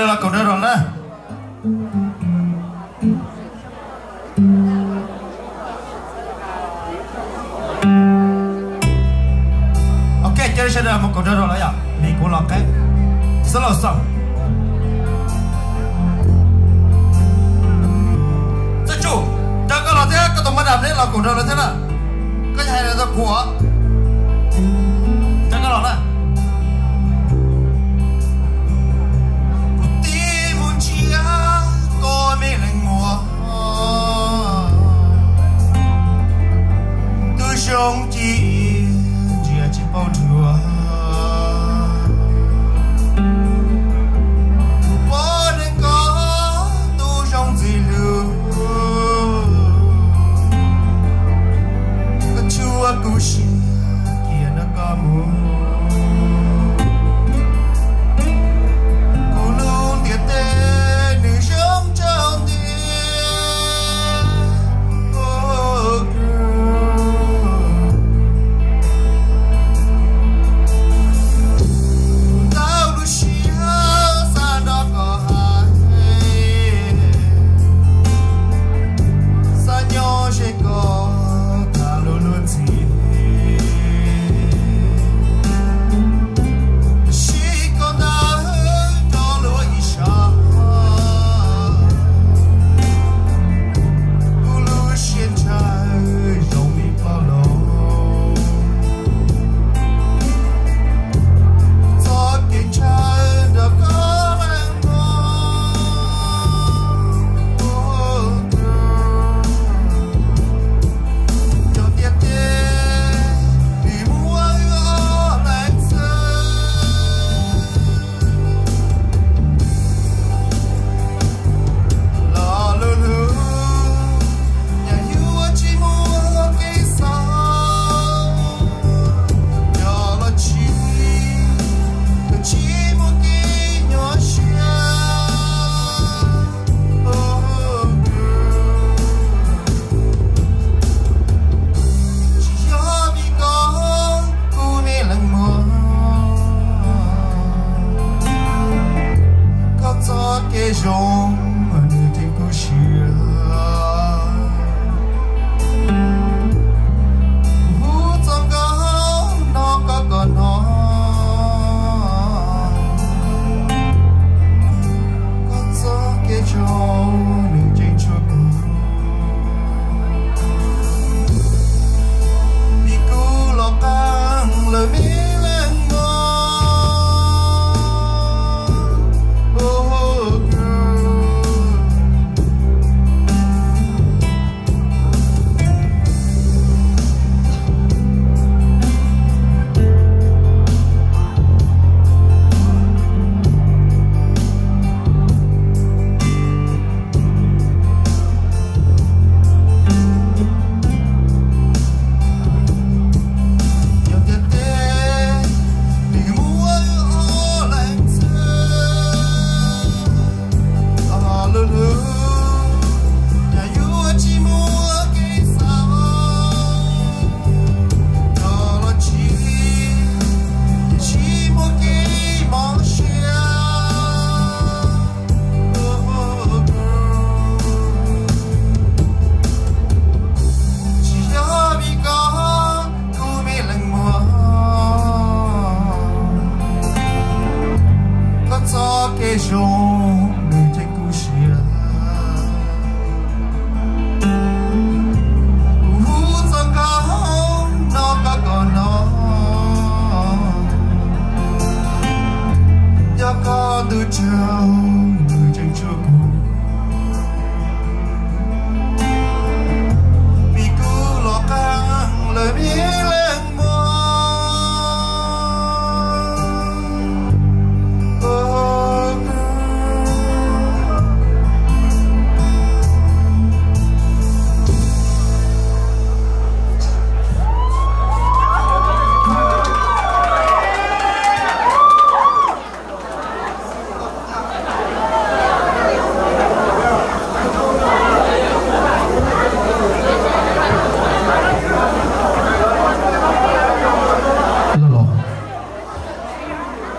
là cậu đó rồi nè. Ok, chơi sẽ là một cậu đó rồi đấy à? Mình cũng là cái rất là xong. Thế chủ, chắc có là thế, có tụi mình làm thế là cậu đó là thế nào? Cái này là của chắc có là nè. Có mấy lần mùa tôi sống chỉ bao trùa có nên có tôi sống gì lưu có chúa cứu sinh kia nó có muốn cô luôn tiệt tê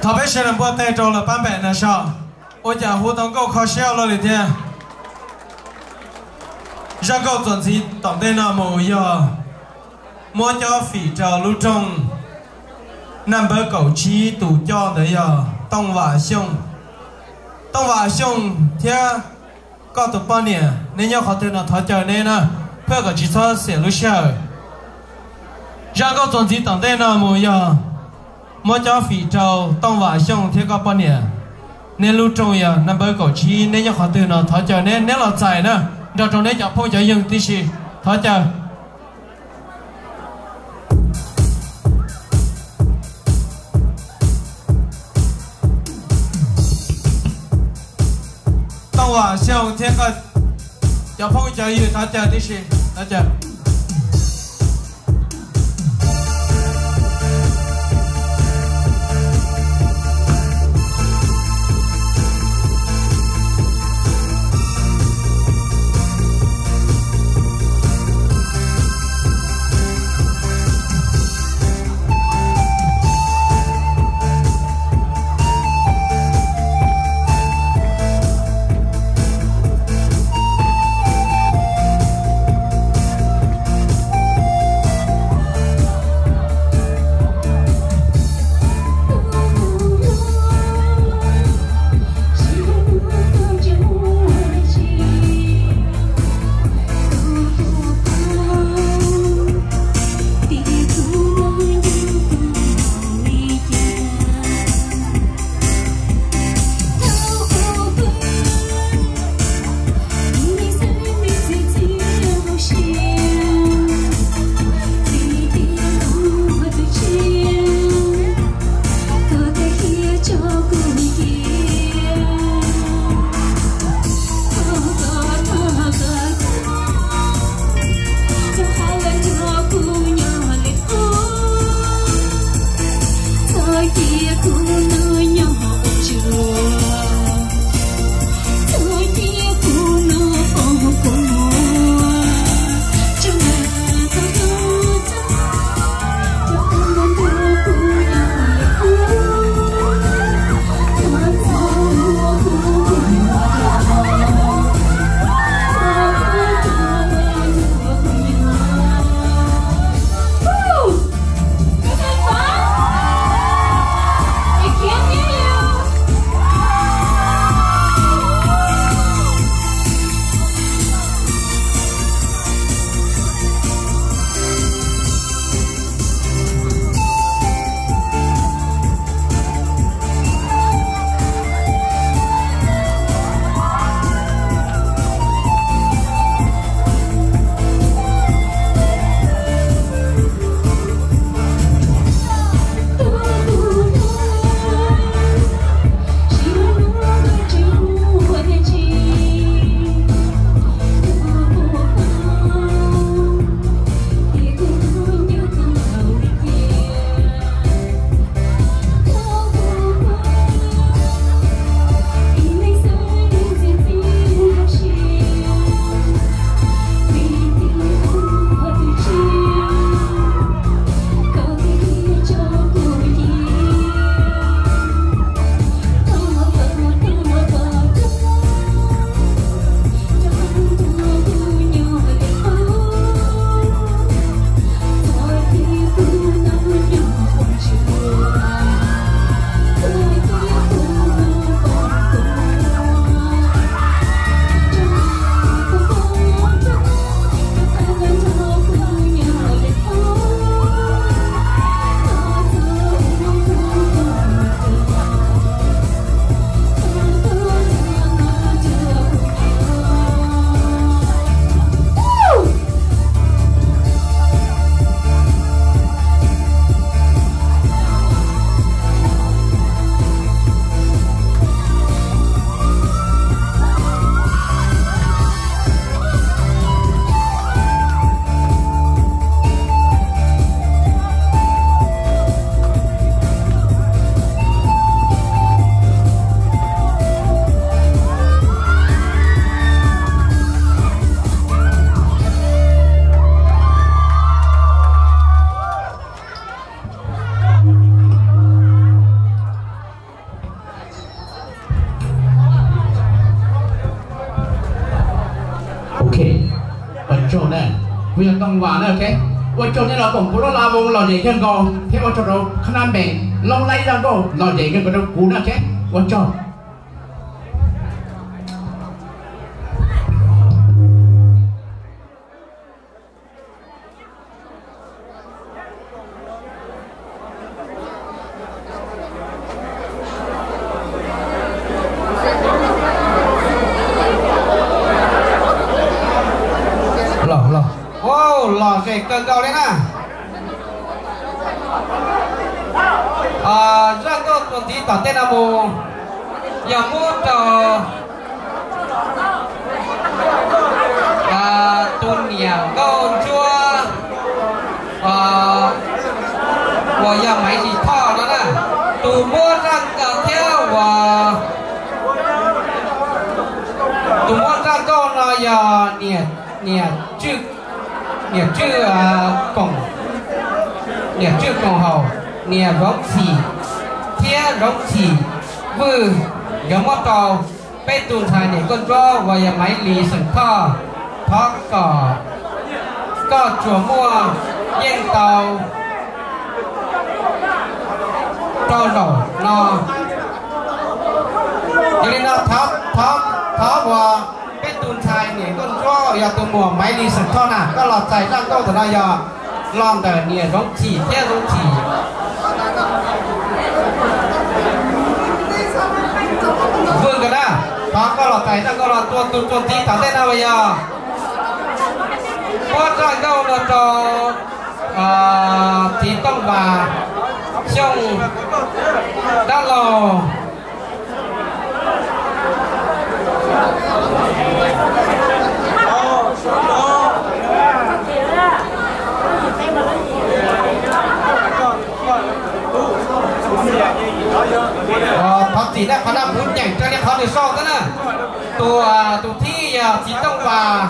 Thọ bé sẽ làm bữa tay trâu là bán bè nè sao 我家活动够靠笑了的天，让够准时当天那么要，莫叫非洲路中，number 97杜叫的要东华兄天，搞到半年，你要好点那他叫你呢，不要个汽车写路下，让够准时当天那么要，莫叫非洲东华兄天搞半年。nên lưu trôi à nằm bơi cầu chi nên nhớ họ từ nó thở chờ nên nếu là dài nữa rồi trong đấy chọn phong chờ dừng tí xì thở chờ tông hòa siêu thiên cơ chọn phong chờ dừng thở chờ tí xì thở chờ chỗ này bây giờ công hòa nữa ok ở chỗ này là cũng có là vùng lò dậy hơn cô thế ở chỗ đó khả năng bền lâu nay ra cô lò dậy cái đâu cú nữa ok ở chỗ lò dậy cơn cầu đấy nè ra câu tuần tí tỏ tên là mù giờ mua trò tuần nhà câu chua và giờ mấy gì thọ đó nè tụ mua răng cờ theo và tụ mua răng câu nó giờ nè chứ nè chữ cổng hậu nè rống xì thia rống xì vư giống mất tàu bê tuần thải nè con trò và nhà máy lì sừng thọ thọ có chùa mua yên tàu trò nổ nó cho nên nó thọ và bê tuần thải nè con trò và từ mùa máy lì sừng thọ nè có lọt chạy ra câu từ đây giờ lon đời nè rống xì thia rống xì vương cái đó đó có lọt tay nó có lọt tuần tí tao tên nào bây giờ có cho câu là cho tí tông và xong đã lò thật chỉ đã khả năng muốn nhảy cho nên họ được so thế nè tụ thi chỉ tông và